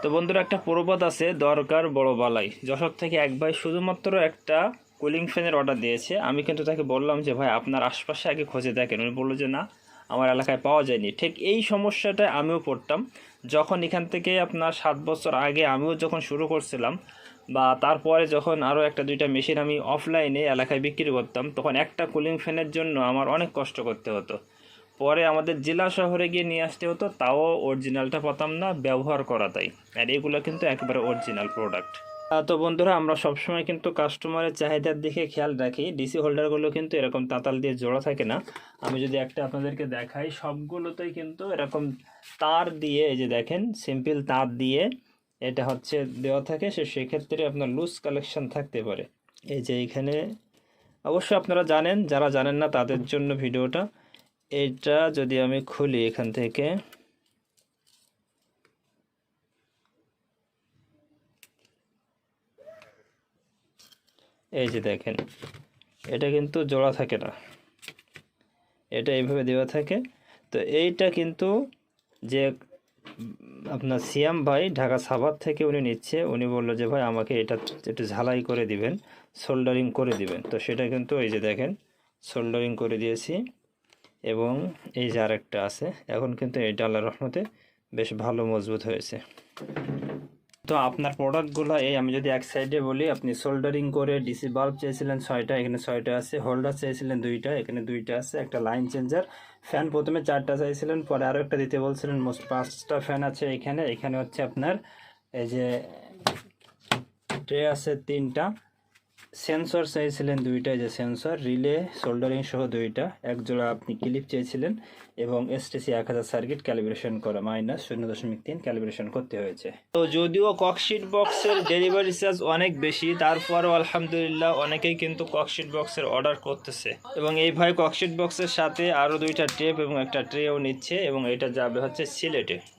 তো বন্ধুরা, একটা প্রবাদ আছে, দরকার বড় বালাই। যশোর থেকে এক ভাই শুধুমাত্র একটা কুলিং ফ্যানের অর্ডার দিয়েছে। আমি কিন্তু তাকে বললাম যে ভাই আপনার আশপাশে আগে খোঁজে দেখেন। উনি বললো যে না, আমার এলাকায় পাওয়া যায়নি। ঠিক এই সমস্যাটায় আমিও পড়তাম যখন এখান থেকে আপনার 7 বছর আগে আমিও যখন শুরু করছিলাম, বা তারপরে যখন আরও একটা দুইটা মেশিন আমি অফলাইনে এলাকায় বিক্রি করতাম, তখন একটা কুলিং ফ্যানের জন্য আমার অনেক কষ্ট করতে হতো। পরে আমাদের জেলা শহরে গিয়ে নিয়ে আসতে হতো, তাও অরিজিনালটা পেতাম না, ব্যবহার করা তাই। আর এগুলো কিন্তু একেবারে অরিজিনাল প্রোডাক্ট। তো বন্ধুরা, আমরা সবসময় কিন্তু কাস্টমারের চাহিদার দিকে খেয়াল রাখি। ডিসি হোল্ডারগুলো কিন্তু এরকম তাতাল দিয়ে জোড়া থাকে না। আমি যদি একটা আপনাদেরকে দেখাই, সবগুলোতেই কিন্তু এরকম তার দিয়ে, এই যে দেখেন, সিম্পল তার দিয়ে এটা হচ্ছে দেওয়া থাকে। সেক্ষেত্রে আপনার লুজ কালেকশন থাকতে পারে। এই যে এখানে অবশ্যই আপনারা জানেন, যারা জানেন না তাদের জন্য ভিডিওটা। এটা যদি আমি খুলি এখান থেকে, এই যে দেখেন, এটা কিন্তু জোড়া থাকে না, এটা এইভাবে দেওয়া থাকে। তো এইটা কিন্তু যে আপনার সিয়াম ভাই ঢাকা সাভার থেকে উনি নিচ্ছে, উনি বললো যে ভাই আমাকে এটা একটু ঝালাই করে দিবেন, সোল্ডারিং করে দিবেন। তো সেটা কিন্তু এই যে দেখেন, সোল্ডারিং করে দিয়েছি। এবং এই যে আরেকটা আছে, এখন কিন্তু এইটা আল্লাহর রহমতে বেশ ভালো মজবুত হয়েছে। তো আপনার প্রোডাক্টগুলো এই, আমি যদি এক সাইডে বলি, আপনি সোল্ডারিং করে ডিসি বাল্ব চেয়েছিলেন 6টা, এখানে 6টা আছে। হোল্ডার চেয়েছিলেন 2টা, এখানে 2টা আছে। একটা লাইন চেঞ্জার, ফ্যান প্রথমে 4টা চাইছিলেন, পরে আরও একটা দিতে বলছিলেন, মোট 5টা ফ্যান আছে এখানে। এখানে হচ্ছে আপনার এই যে ট্রে আছে 3টা। সেন্সর চাইছিলেন 2টা, যে সেন্সর, রিলে, সোল্ডারিং সহ 2টা। এক জোড়া আপনি ক্লিপ চেয়েছিলেন, এবং এসটিসি 1000 সার্কিট ক্যালিব্রেশন করা, -0.3 ক্যালিব্রেশন করতে হয়েছে। তো যদিও ককশিট বক্সের ডেলিভারি চার্জ অনেক বেশি, তারপরও আলহামদুলিল্লাহ অনেকেই কিন্তু ককশিট বক্সের অর্ডার করতেছে। এবং এই ভাই ককশিট বক্সের সাথে আরও 2টা টেপ এবং একটা ট্রেও নিচ্ছে, এবং এটা যাবে হচ্ছে সিলেটে।